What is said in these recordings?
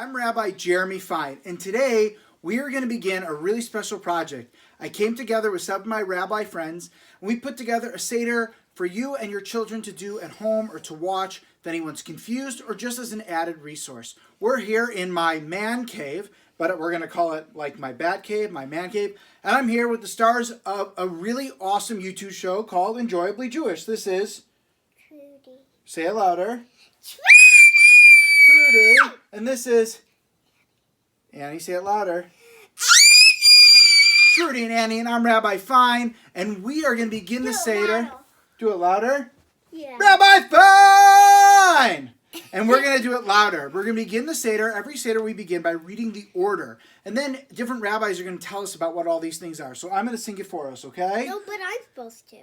I'm Rabbi Jeremy Fine, and today we are going to begin a really special project. I came together with some of my rabbi friends, and we put together a Seder for you and your children to do at home or to watch if anyone's confused or just as an added resource. We're here in my man cave, but we're going to call it like my bat cave, my man cave, and I'm here with the stars of a really awesome YouTube show called Enjoyably Jewish. This is... Trudy. Say it louder. Trudy. And this is... Annie, say it louder. Trudy and Annie, and I'm Rabbi Fine, and we are going to begin the Seder. Do it louder. Yeah. Rabbi Fine! And we're going to do it louder. We're going to begin the Seder. Every Seder we begin by reading the order. And then different rabbis are going to tell us about what all these things are. So I'm going to sing it for us, okay? No, but I'm supposed to.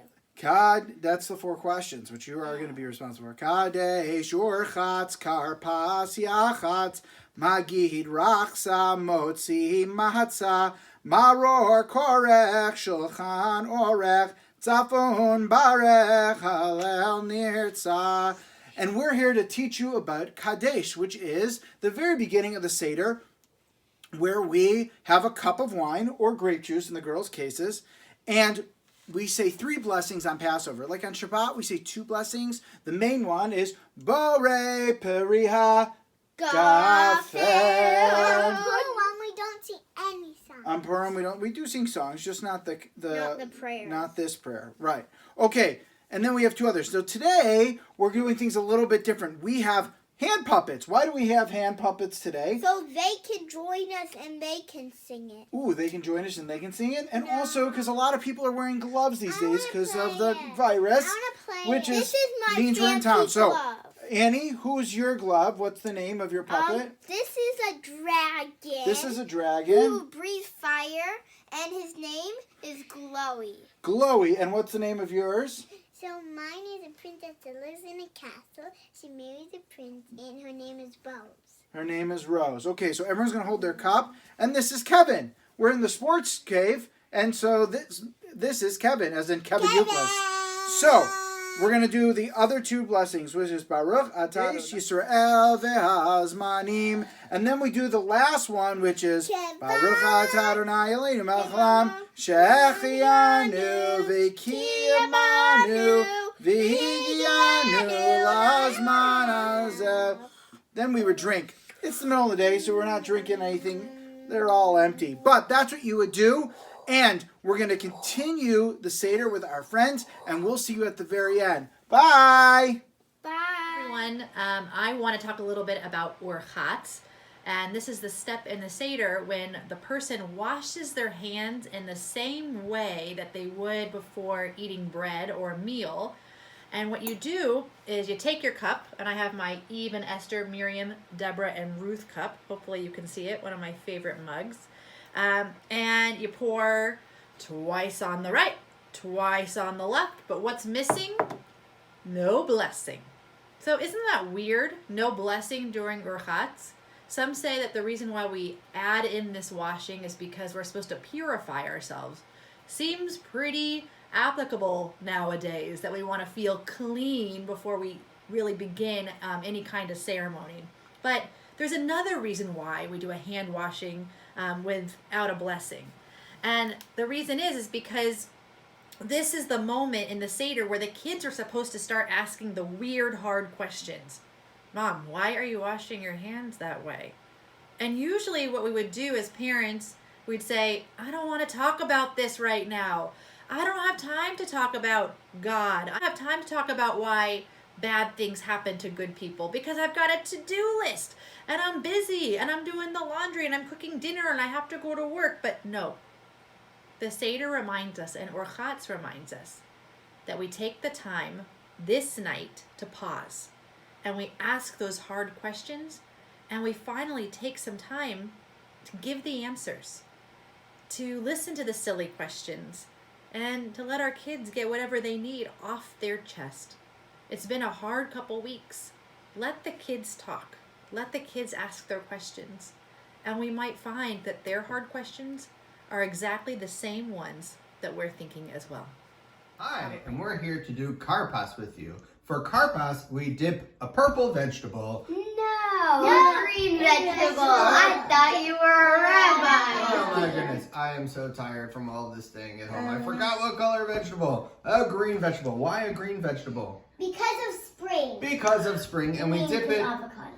That's the 4 questions, which you are going to be responsible for. Kadesh, Urchatz, Karpas, Yachatz, Magid, Rachsa, Motzi, Matzah, Maror, Korech, Shulchan, Orech, Tzafon, Barech, Halel, Nirtzah. And we're here to teach you about Kadesh, which is the very beginning of the Seder, where we have a cup of wine or grape juice in the girls' cases, and we say 3 blessings on Passover. Like on Shabbat, we say 2 blessings. The main one is Borei Periha Gafen. On Purim, we don't sing any songs. On Purim, we do sing songs, just not the Not the prayers. Not this prayer, right? Okay, and then we have 2 others. So today we're doing things a little bit different. We have hand puppets. Why do we have hand puppets today? So they can join us and they can sing it. Ooh, they can join us and they can sing it. And also because a lot of people are wearing gloves these days because of the virus, which is my means we're in town. fancy So, glove. Annie, who's your glove? What's the name of your puppet? This is a dragon. This is a dragon. Who breathes fire, and his name is Glowy. Glowy. And what's the name of yours? So mine is a princess that lives in a castle. She marries a prince, and her name is Rose. Her name is Rose. Okay, so everyone's going to hold their cup. And this is Kevin. We're in the sports cave. And so this is Kevin, as in Kevin Euclid. So, we're going to do the other 2 blessings, which is Baruch Atah Yisrael ve'hazmanim. And then we do the last one, which is Baruch Atah Adonai Eloheinu melech haolam she'echianu v'kiyamanu v'higianu lazman hazeh. Then we would drink. It's the middle of the day, so we're not drinking anything. They're all empty. But that's what you would do. And we're going to continue the Seder with our friends, and we'll see you at the very end. Bye! Bye. Everyone, I want to talk a little bit about Urchatz. And this is the step in the Seder when the person washes their hands in the same way that they would before eating bread or a meal. And what you do is you take your cup, and I have my Eve and Esther, Miriam, Deborah, and Ruth cup. Hopefully you can see it, one of my favorite mugs. And you pour twice on the right, twice on the left. But what's missing? No blessing. So isn't that weird? No blessing during Urchatz. Some say that the reason why we add in this washing is because we're supposed to purify ourselves. Seems pretty applicable nowadays that we want to feel clean before we really begin any kind of ceremony. But there's another reason why we do a hand washing without a blessing. And the reason is because this is the moment in the Seder where the kids are supposed to start asking the weird, hard questions. Mom, why are you washing your hands that way? And usually what we would do as parents, we'd say, I don't want to talk about this right now. I don't have time to talk about God. I don't have time to talk about why bad things happen to good people because I've got a to-do list and I'm busy and I'm doing the laundry and I'm cooking dinner and I have to go to work. But no, the Seder reminds us and Urchatz reminds us that we take the time this night to pause and we ask those hard questions and we finally take some time to give the answers, to listen to the silly questions, and to let our kids get whatever they need off their chest. It's been a hard couple weeks. Let the kids talk. Let the kids ask their questions. And we might find that their hard questions are exactly the same ones that we're thinking as well. Hi, and we're here to do karpas with you. For karpas, we dip a purple vegetable. No. No, green vegetable. I thought you were a rabbi. Oh my goodness, I am so tired from all this staying at home. I forgot what color vegetable. A green vegetable. Why a green vegetable? Because of spring. Because of spring, and we dip it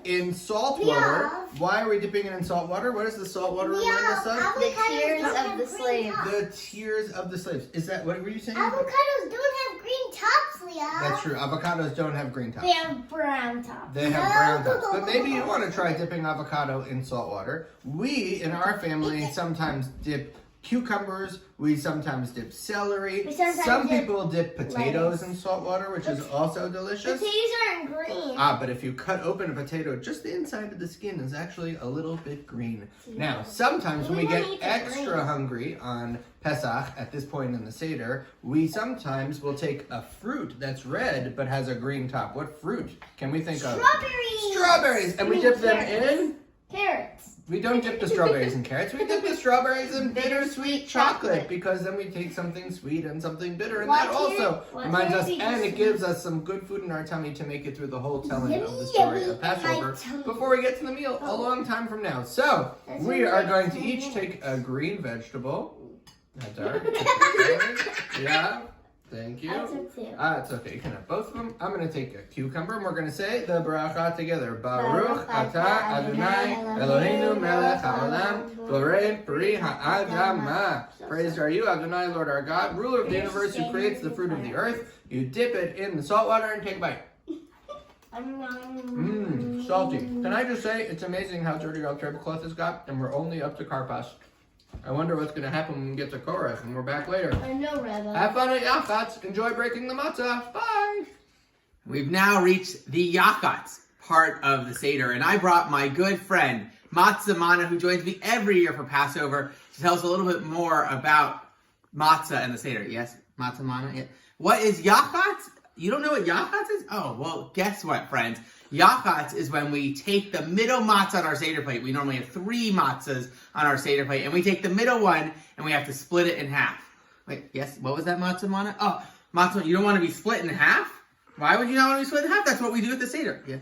in salt water. Why are we dipping it in salt water? What does the salt water remind us of? The tears of the slaves. The tears of the slaves. Is that, what were you saying? Avocados don't have green tops, Leo. That's true. Avocados don't have green tops. They have brown tops. They have brown tops. But maybe you want to try dipping avocado in salt water. We, in our family, sometimes dip cucumbers. We sometimes dip celery. Some people dip potatoes in salt water, which is also delicious. Potatoes aren't green. But if you cut open a potato, just the inside of the skin is actually a little bit green. Now, sometimes when we get extra hungry on Pesach, at this point in the Seder, we sometimes will take a fruit that's red but has a green top. What fruit can we think of? Strawberries. Strawberries! And we dip them in? Carrots. We don't dip the strawberries in carrots. We dip the strawberries in bittersweet chocolate, because then we take something sweet and something bitter, and that also reminds us, and it gives us some good food in our tummy to make it through the whole telling of the story of Passover before we get to the meal a long time from now. So we are going to each take a green vegetable. That's all right. Yeah. Thank you. It's okay. You can have both of them. I'm going to take a cucumber, and we're going to say the bracha together. Baruch atah Adonai Eloheinu melech haolam borei peri ha'adamah. Praised are you, Adonai, Lord our God, ruler of the universe, who creates the fruit of the earth. You dip it in the salt water and take a bite. Salty. Can I just say, it's amazing how dirty our tablecloth has got, and we're only up to karpas. I wonder what's going to happen when we get to Korach, and we're back later. I know, Rabbi. Have fun at Yachatz. Enjoy breaking the matzah. Bye. We've now reached the Yachatz part of the Seder, and I brought my good friend, Matzah Mana, who joins me every year for Passover, to tell us a little bit more about matzah and the Seder. Yes, Matzah Mana? Yeah. What is Yachatz? You don't know what Yachatz is? Oh, well, guess what, friends? Yachatz is when we take the middle matzah on our Seder plate. We normally have 3 matzahs on our Seder plate, and we take the middle one, and we have to split it in half. Wait, yes, what was that, Matzah Mana? Oh, matzah, you don't want to be split in half? Why would you not want to be split in half? That's what we do at the Seder. Yeah.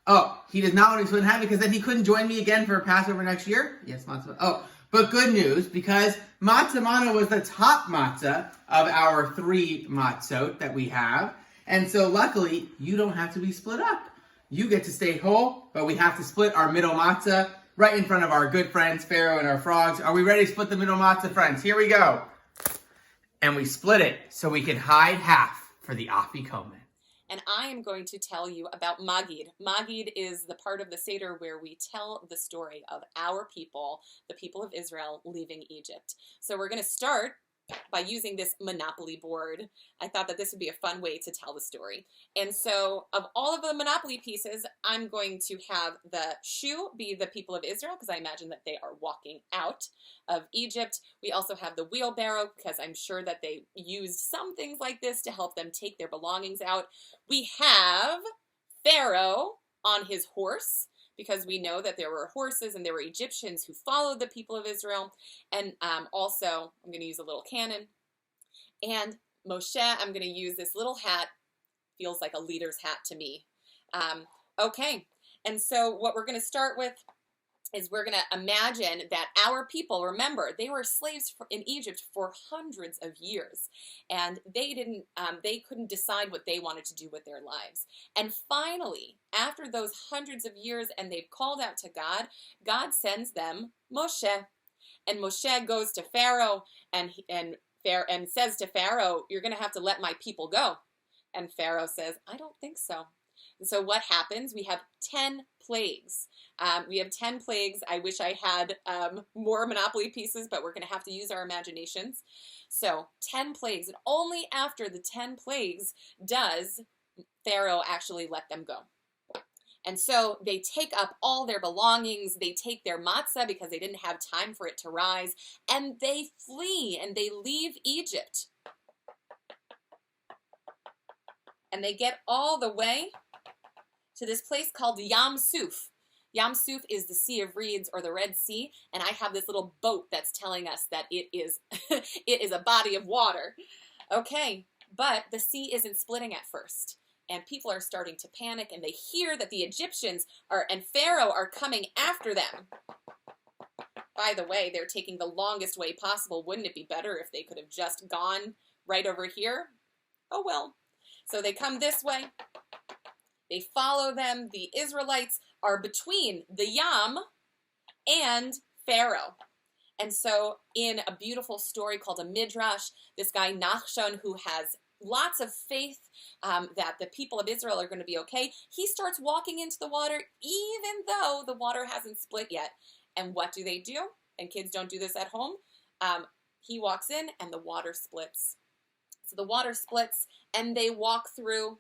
Oh, he does not want to be split in half because then he couldn't join me again for Passover next year? Yes, matzah. Oh, but good news, because Matzah Mana was the top matzah of our 3 matzot that we have, and so luckily, you don't have to be split up. You get to stay whole, but we have to split our middle matzah right in front of our good friends, Pharaoh and our frogs. Are we ready to split the middle matzah, friends? Here we go. And we split it so we can hide half for the afikomen. And I am going to tell you about Magid. Magid is the part of the Seder where we tell the story of our people, the people of Israel, leaving Egypt. So we're going to start by using this Monopoly board. I thought that this would be a fun way to tell the story. And so of all of the Monopoly pieces, I'm going to have the shoe be the people of Israel, because I imagine that they are walking out of Egypt. We also have the wheelbarrow, because I'm sure that they used some things like this to help them take their belongings out. We have Pharaoh on his horse, because we know that there were horses and there were Egyptians who followed the people of Israel. And also, I'm going to use a little cannon. And Moshe, I'm going to use this little hat. Feels like a leader's hat to me. Okay, and so what we're going to start with is we're going to imagine that our people, remember, they were slaves in Egypt for hundreds of years, and they couldn't decide what they wanted to do with their lives. And finally, after those hundreds of years, and they've called out to God, God sends them Moshe. And Moshe goes to Pharaoh and says to Pharaoh, "You're going to have to let my people go." And Pharaoh says, "I don't think so." And so what happens? We have 10 plagues. We have 10 plagues. I wish I had more Monopoly pieces, but we're going to have to use our imaginations. So 10 plagues. And only after the 10 plagues does Pharaoh actually let them go. And so they take up all their belongings. They take their matzah because they didn't have time for it to rise. And they flee and they leave Egypt. And they get all the way to this place called Yam Suf. Yam Suf is the Sea of Reeds, or the Red Sea, and I have this little boat that's telling us that it is it is a body of water. Okay, but the sea isn't splitting at first. and people are starting to panic, and they hear that the Egyptians and Pharaoh are coming after them. By the way, they're taking the longest way possible. Wouldn't it be better if they could have just gone right over here? Oh well. So they come this way. They follow them. The Israelites are between the Yam and Pharaoh. And so in a beautiful story called a Midrash, this guy Nachshon, who has lots of faith that the people of Israel are going to be okay, he starts walking into the water even though the water hasn't split yet. And what do? And kids don't do this at home. He walks in and the water splits. So the water splits and they walk through.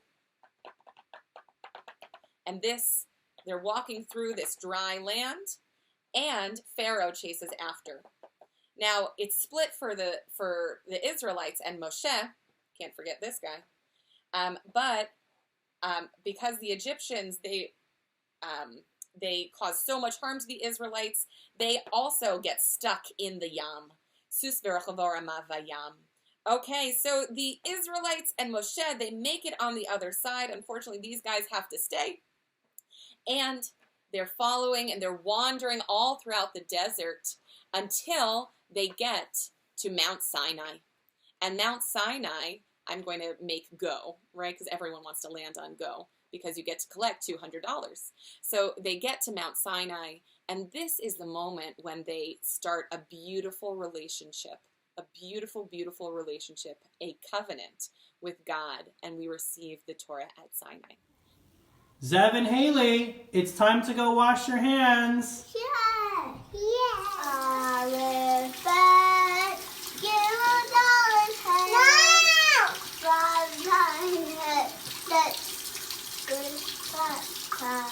And they're walking through this dry land, and Pharaoh chases after. Now, it's split for the Israelites and Moshe. Can't forget this guy. But because the Egyptians, they cause so much harm to the Israelites, they also get stuck in the Yam. Sus v'rechavora mavayam. Okay, so the Israelites and Moshe, they make it on the other side. Unfortunately, these guys have to stay. And they're following and they're wandering all throughout the desert until they get to Mount Sinai. And Mount Sinai, I'm going to make go, right? Because everyone wants to land on go because you get to collect $200. So they get to Mount Sinai, and this is the moment when they start a beautiful relationship, a beautiful, beautiful relationship, a covenant with God, and we receive the Torah at Sinai. Zev and Haley, it's time to go wash your hands. Yeah. Aleph, Bet, Gimel, Dalet, Vav, Het, Good, Vav,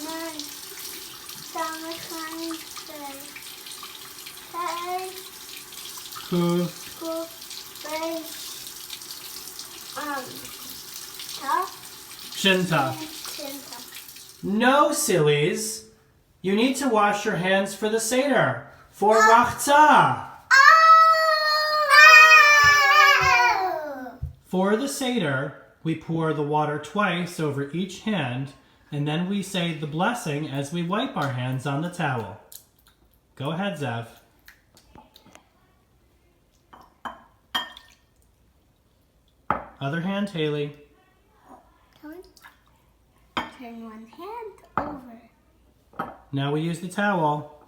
Nun, Samachan, Hey, Kuf, Beis, Shinta. No, sillies. You need to wash your hands for the Seder, for Rachza. For the Seder, we pour the water twice over each hand, and then we say the blessing as we wipe our hands on the towel. Go ahead, Zev. Other hand, Haley. Turn one hand over. Now we use the towel.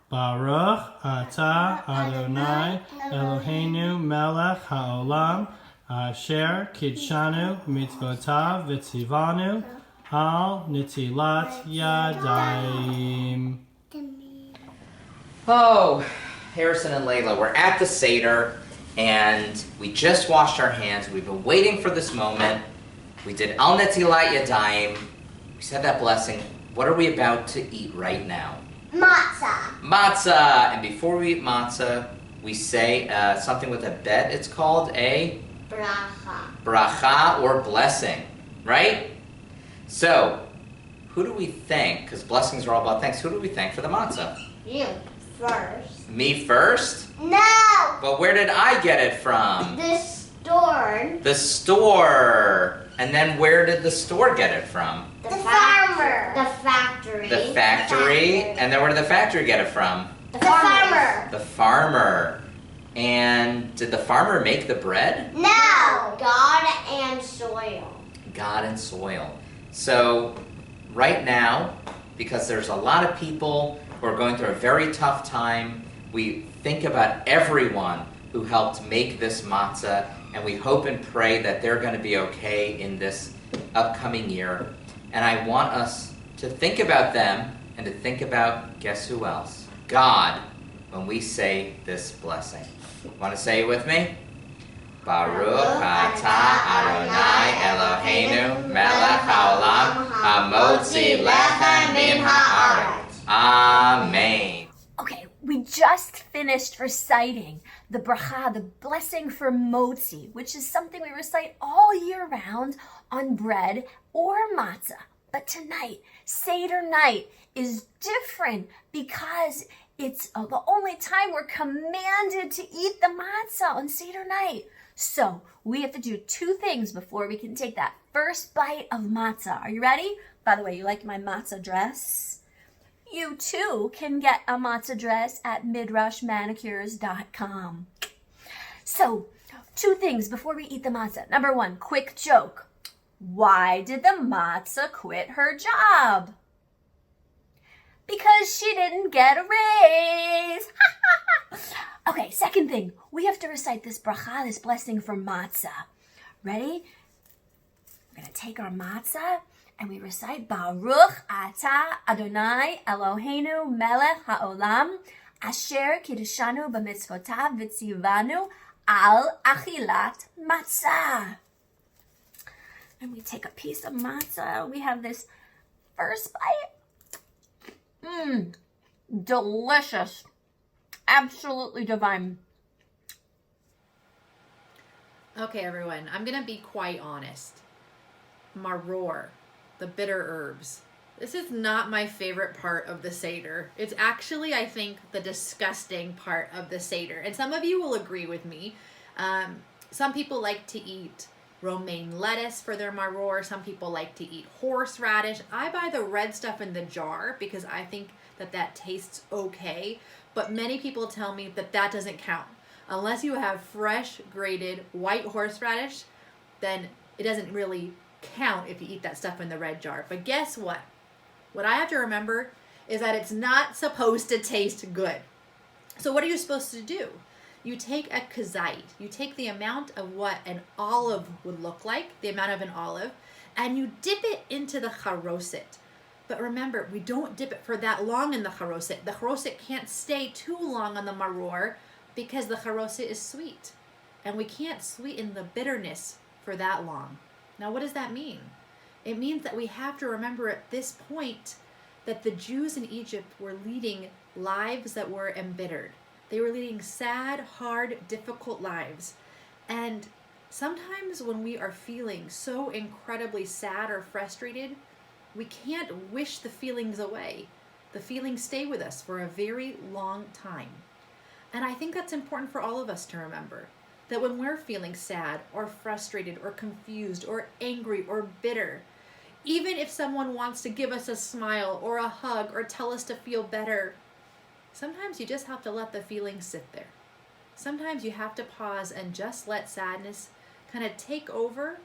Baruch atah Adonai Eloheinu melech haolam asher kidshanu mitzvotav v'tzivanu al nitilat yadayim. Oh, Harrison and Layla, we're at the Seder, and we just washed our hands. We've been waiting for this moment. We did Al Netilat Yadayim. We said that blessing. What are we about to eat right now? Matzah. Matzah. And before we eat matzah, we say something with a bet. It's called a Bracha. bracha or blessing, right? So, who do we thank? Because blessings are all about thanks. Who do we thank for the matzah? You first. Me first? No. But where did I get it from? The store. The store. And then where did the store get it from? The farmer. The factory. The factory. And then where did the factory get it from? The farmer. The farmer. And did the farmer make the bread? No. God and soil. God and soil. So right now, because there's a lot of people who are going through a very tough time, we think about everyone who helped make this matzah, and we hope and pray that they're going to be okay in this upcoming year. And I want us to think about them and to think about, guess who else? God, when we say this blessing. Want to say it with me? Baruch atah Adonai Eloheinu melech haolam hamotzi lechem min haaretz. Amen. Okay, we just finished reciting the bracha, the blessing for motzi, which is something we recite all year round on bread or matzah. But tonight, Seder night, is different because It's the only time we're commanded to eat the matzah on Seder night. So we have to do 2 things before we can take that first bite of matzah. Are you ready? By the way, you like my matzah dress? You too can get a matzah dress at midrashmanicures.com. So 2 things before we eat the matzah. Number 1, quick joke. Why did the matzah quit her job? Because she didn't get a raise. Okay, second thing. We have to recite this bracha, this blessing for matzah. Ready? We're going to take our matzah and we recite Baruch Atah Adonai Eloheinu Melech HaOlam Asher Kiddushanu B'mitzvotav V'tzivanu Al Achilat Matzah. And we take a piece of matzah. We have this first bite. Delicious. Absolutely divine. Okay, everyone, I'm going to be quite honest. Maror, the bitter herbs. This is not my favorite part of the Seder. It's actually, I think, the disgusting part of the Seder. And some of you will agree with me. Some people like to eat romaine lettuce for their maror. Some people like to eat horseradish. I buy the red stuff in the jar because I think that tastes okay. But many people tell me that doesn't count. Unless you have fresh grated white horseradish, then it doesn't really count if you eat that stuff in the red jar. But guess what? What I have to remember is that it's not supposed to taste good. So what are you supposed to do? You take a kazait, you take the amount of what an olive would look like, the amount of an olive, and you dip it into the charoset. But remember, we don't dip it for that long in the charoset. The charoset can't stay too long on the maror because the charoset is sweet. And we can't sweeten the bitterness for that long. Now, what does that mean? It means that we have to remember at this point that the Jews in Egypt were leading lives that were embittered. They were leading sad, hard, difficult lives. And sometimes when we are feeling so incredibly sad or frustrated, we can't wish the feelings away. The feelings stay with us for a very long time. And I think that's important for all of us to remember, that when we're feeling sad or frustrated or confused or angry or bitter, even if someone wants to give us a smile or a hug or tell us to feel better, sometimes you just have to let the feelings sit there. Sometimes you have to pause and just let sadness kind of take over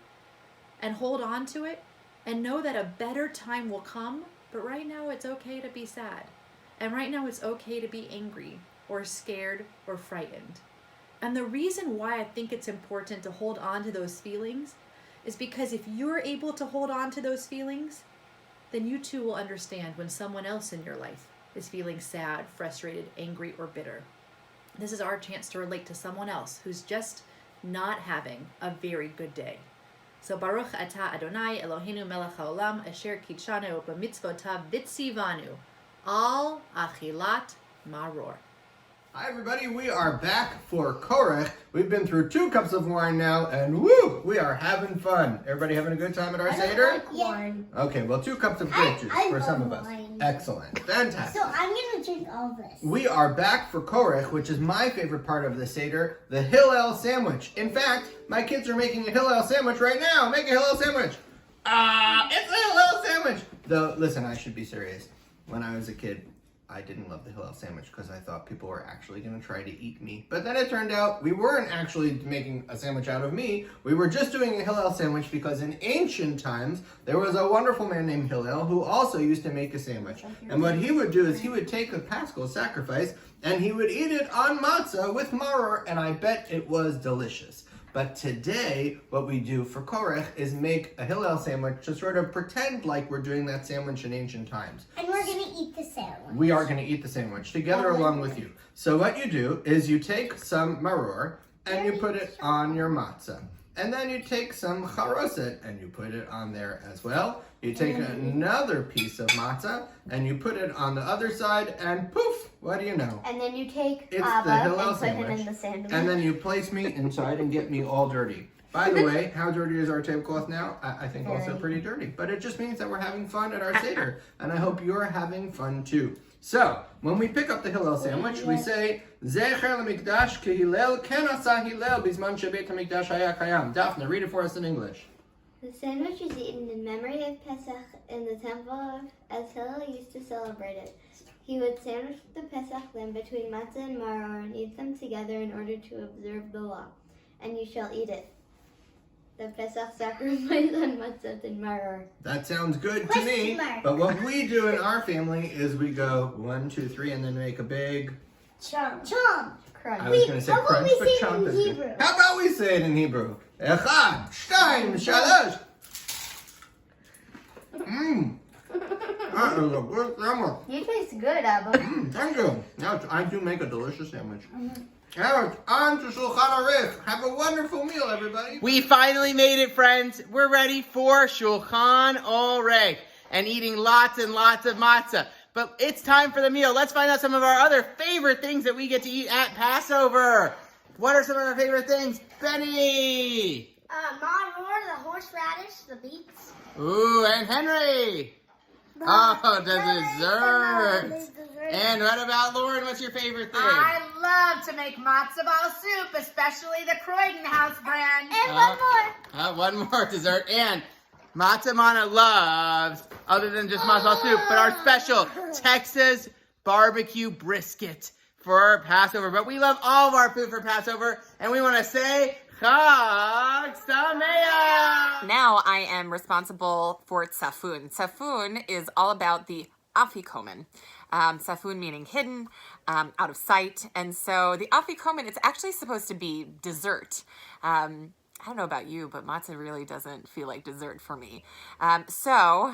and hold on to it and know that a better time will come, but right now it's okay to be sad. And right now it's okay to be angry or scared or frightened. And the reason why I think it's important to hold on to those feelings is because if you're able to hold on to those feelings, then you too will understand when someone else in your life is feeling sad, frustrated, angry, or bitter. This is our chance to relate to someone else who's just not having a very good day. So Baruch Atah Adonai Eloheinu Melech HaOlam Asher Kiddushanu B'mitzvotav V'tzivanu Al Achilat Maror. Hi everybody, we are back for Korech. We've been through 2 cups of wine now, and woo, we are having fun. Everybody having a good time at our Seder? Yeah. Okay, well 2 cups of grape juice for some of us. wine. Excellent, fantastic. So I'm going to drink all this. We are back for Korech, which is my favorite part of the Seder, the Hillel sandwich. In fact, my kids are making a Hillel sandwich right now. Make a Hillel sandwich. It's a Hillel sandwich. Though, listen, I should be serious. When I was a kid, I didn't love the Hillel sandwich because I thought people were actually going to try to eat me. But then it turned out we weren't actually making a sandwich out of me. We were just doing a Hillel sandwich because in ancient times, there was a wonderful man named Hillel who also used to make a sandwich. And what he would do is he would take a Paschal sacrifice and he would eat it on matzah with maror, and I bet it was delicious. But today, what we do for Korech is make a Hillel sandwich to sort of pretend like we're doing that sandwich in ancient times. And we're going to eat the sandwich. We are going to eat the sandwich together along with you. So what you do is you take some maror and you put it on your matzah. And then you take some charoset and you put it on there as well. You take another piece of matzah and you put it on the other side, and poof, what do you know? And then you take It's Abba the Hillel and put him sandwich. in the sandwich. And then you place me inside and get me all dirty. By the way, how dirty is our tablecloth now? I think also pretty dirty. But it just means that we're having fun at our Seder. And I hope you're having fun too. So, when we pick up the Hillel sandwich, we say, Zecher l'mikdash ki Hillel ken asa Hillel bizman shebeit hamikdash haya kayam. Daphne, read it for us in English. The sandwich is eaten in memory of Pesach in the temple as Hillel used to celebrate it. He would sandwich the Pesach lamb between matzah and maror and eat them together in order to observe the law. And you shall eat it. The Pesach sacrifice on matzah and maror. That sounds good to me. But what we do in our family is we go 1, 2, 3, and then make a big Chomp. I was going to say crunch, but chomp is good. How about we say it in Hebrew? Echad, shtayim, shalosh. That is a good sandwich. You taste good, Abba. Thank you. Now, I do make a delicious sandwich. Alex, on to Shulchan Aruch. Have a wonderful meal, everybody. We finally made it, friends. We're ready for Shulchan Aruch and eating lots and lots of matzah. But it's time for the meal. Let's find out some of our other favorite things that we get to eat at Passover. What are some of our favorite things? Benny! Maror, the horseradish, the beets. Ooh, and Henry! Oh, the dessert! And what about Lauren? What's your favorite thing? I love to make matzo ball soup, especially the Croydon House brand. And one more. One more dessert. And Matzah Mana loves, other than just matzo ball soup, but our special Texas barbecue brisket for Passover. But we love all of our food for Passover, and we want to say Chag Sameach! Now I am responsible for tzafun. Tzafun is all about the afikomen. Tzafun meaning hidden, out of sight. And so the afikomen, it's actually supposed to be dessert. I don't know about you, but matzah really doesn't feel like dessert for me. So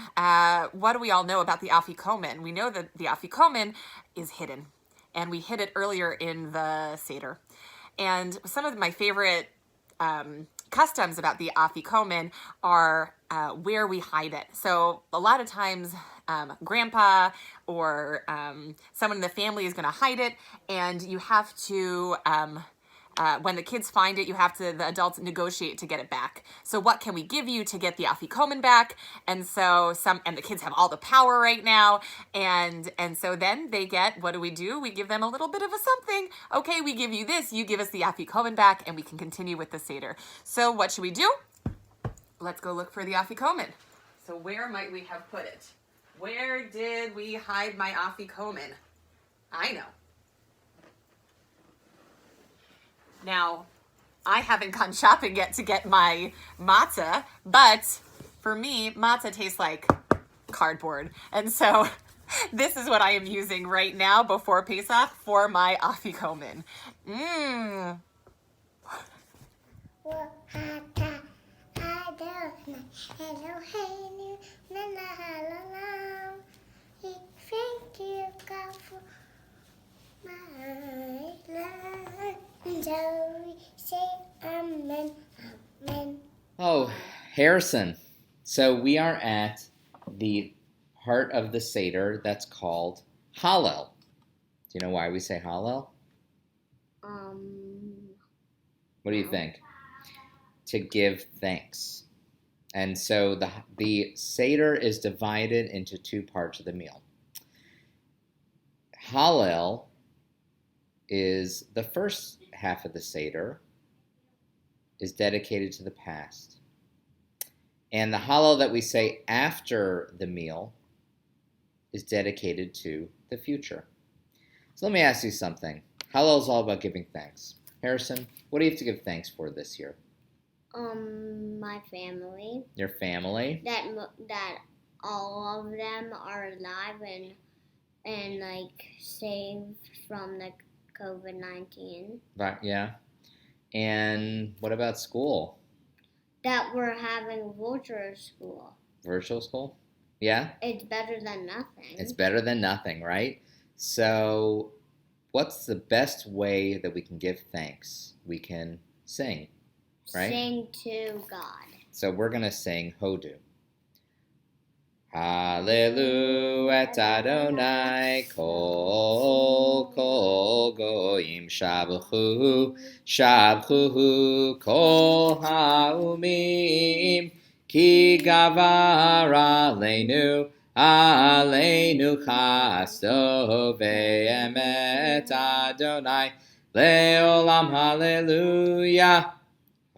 what do we all know about the afikomen? We know that the afikomen is hidden. And we hid it earlier in the Seder. And some of my favorite customs about the afikomen are where we hide it. So a lot of times grandpa or someone in the family is going to hide it, and you have to, when the kids find it, the adults negotiate to get it back. So what can we give you to get the afikomen back? And so and the kids have all the power right now. And so then they get, what do? We give them a little bit of a something. Okay, we give you this, you give us the afikomen back, and we can continue with the Seder. So what should we do? Let's go look for the afikomen. So where might we have put it? Where did we hide my afikomen? I know. Now, I haven't gone shopping yet to get my matzah, but for me, matzah tastes like cardboard. And so this is what I am using right now before Pesach for my afikomen. Oh, Harrison. So we are at the part of the Seder that's called Hallel. Do you know why we say Hallel? What do you think? To give thanks. And so the Seder is divided into two parts of the meal. Hallel is the first half of the Seder is dedicated to the past. And the Hallel that we say after the meal is dedicated to the future. So let me ask you something. Hallel is all about giving thanks. Harrison, what do you have to give thanks for this year? My family. Your family? That all of them are alive and like saved from the COVID-19. Right, yeah. And what about school? That we're having virtual school. Virtual school? Yeah? It's better than nothing. It's better than nothing, right? So what's the best way that we can give thanks? We can sing, right? Sing to God. So we're going to sing Hodu. Hallelu et Adonai kol goyim shabchu kol ha'umim ki gavar aleinu Aleinu chasto ve'emet Adonai leolam hallelujah.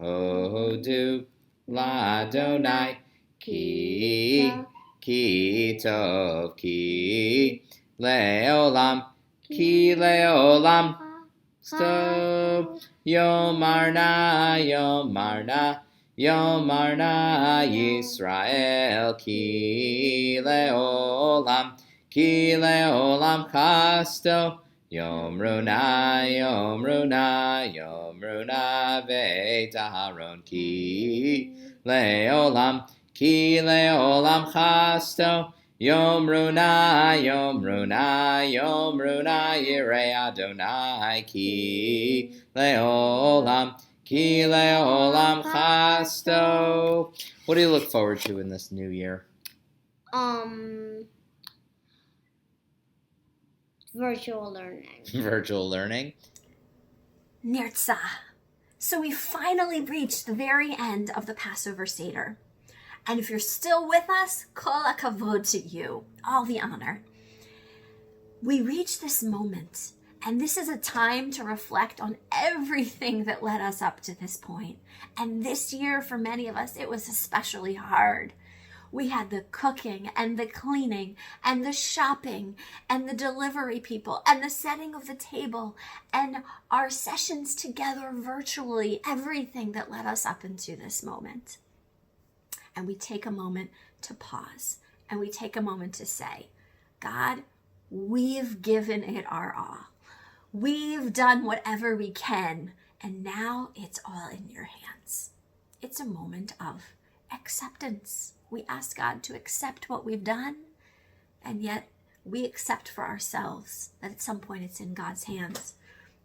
Hodu l'Adonai ki tov ki leolam stov yomarna Yisrael ki leolam chasto Yomruna Veit Aharon ki leolam chasto Yomruna Yirei Adonai ki leolam chasto. What do you look forward to in this new year? Virtual learning. Virtual learning? Nirtzah. So we finally reached the very end of the Passover Seder. And if you're still with us, kol hakavod to you. All the honor. We reached this moment, and this is a time to reflect on everything that led us up to this point. And this year, for many of us, it was especially hard. We had the cooking and the cleaning and the shopping and the delivery people and the setting of the table and our sessions together virtually, everything that led us up into this moment. And we take a moment to pause and we take a moment to say, God, we've given it our all. We've done whatever we can, and now it's all in your hands. It's a moment of acceptance. We ask God to accept what we've done, and yet we accept for ourselves that at some point it's in God's hands,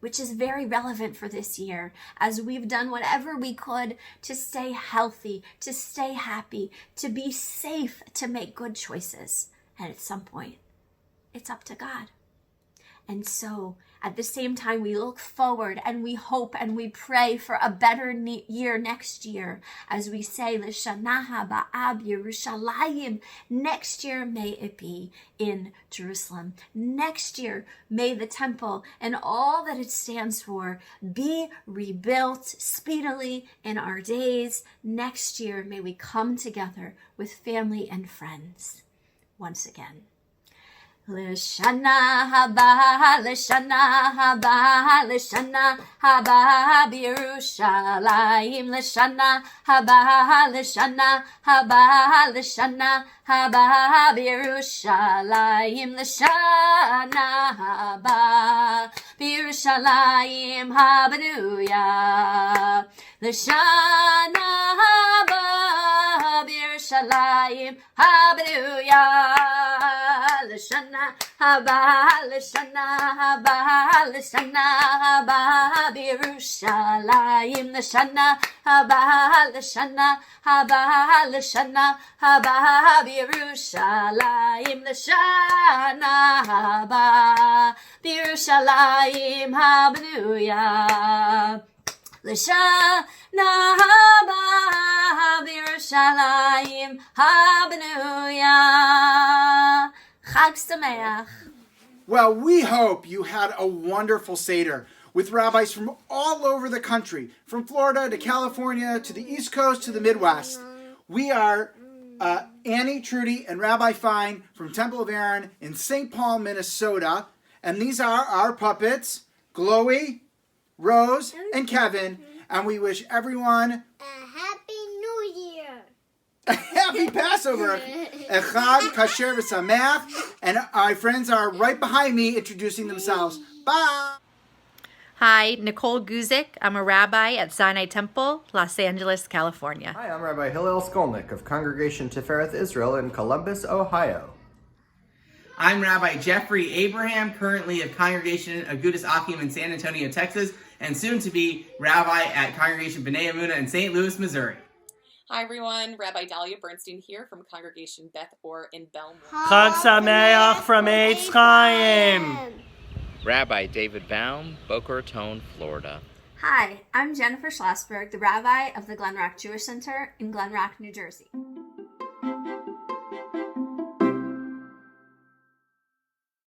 which is very relevant for this year, as we've done whatever we could to stay healthy, to stay happy, to be safe, to make good choices. And at some point, it's up to God. And so at the same time, we look forward and we hope and we pray for a better year next year. As we say, L'shana haba'ah Yerushalayim. Next year, may it be in Jerusalem. Next year, may the temple and all that it stands for be rebuilt speedily in our days. Next year, may we come together with family and friends once again. L'shana haba b'Yerushalayim. L'shana haba b'Yerushalayim. L'shana haba b'Yerushalayim habanuya. L'shana haba b'Yerushalayim habanuya. L'shana haba b'Yerushalayim. L'shana haba b'Yerushalayim. L'shana haba b'Yerushalayim habanuya. L'shana haba b'Yerushalayim habanuya. Chag Sameach. Well, we hope you had a wonderful Seder with rabbis from all over the country, from Florida to California to the East Coast to the Midwest. We are Annie, Trudy, and Rabbi Fine from Temple of Aaron in St. Paul, Minnesota. And these are our puppets, Chloe, Rose, and Kevin. And we wish everyone a Happy New Year. a happy Passover. Echad Kasher V'Sameach. And our friends are right behind me introducing themselves. Bye. Hi, Nicole Guzik. I'm a rabbi at Sinai Temple, Los Angeles, California. Hi, I'm Rabbi Hillel Skolnick of Congregation Tifereth Israel in Columbus, Ohio. I'm Rabbi Jeffrey Abraham, currently of Congregation Agudas Achim in San Antonio, Texas, and soon to be rabbi at Congregation B'nai Emunah in St. Louis, Missouri. Hi everyone, Rabbi Dahlia Bernstein here from Congregation Beth Or in Belmont. Chag Sameach from Eitz Chaim. Rabbi David Baum, Boca Raton, Florida. Hi, I'm Jennifer Schlossberg, the rabbi of the Glen Rock Jewish Center in Glen Rock, New Jersey.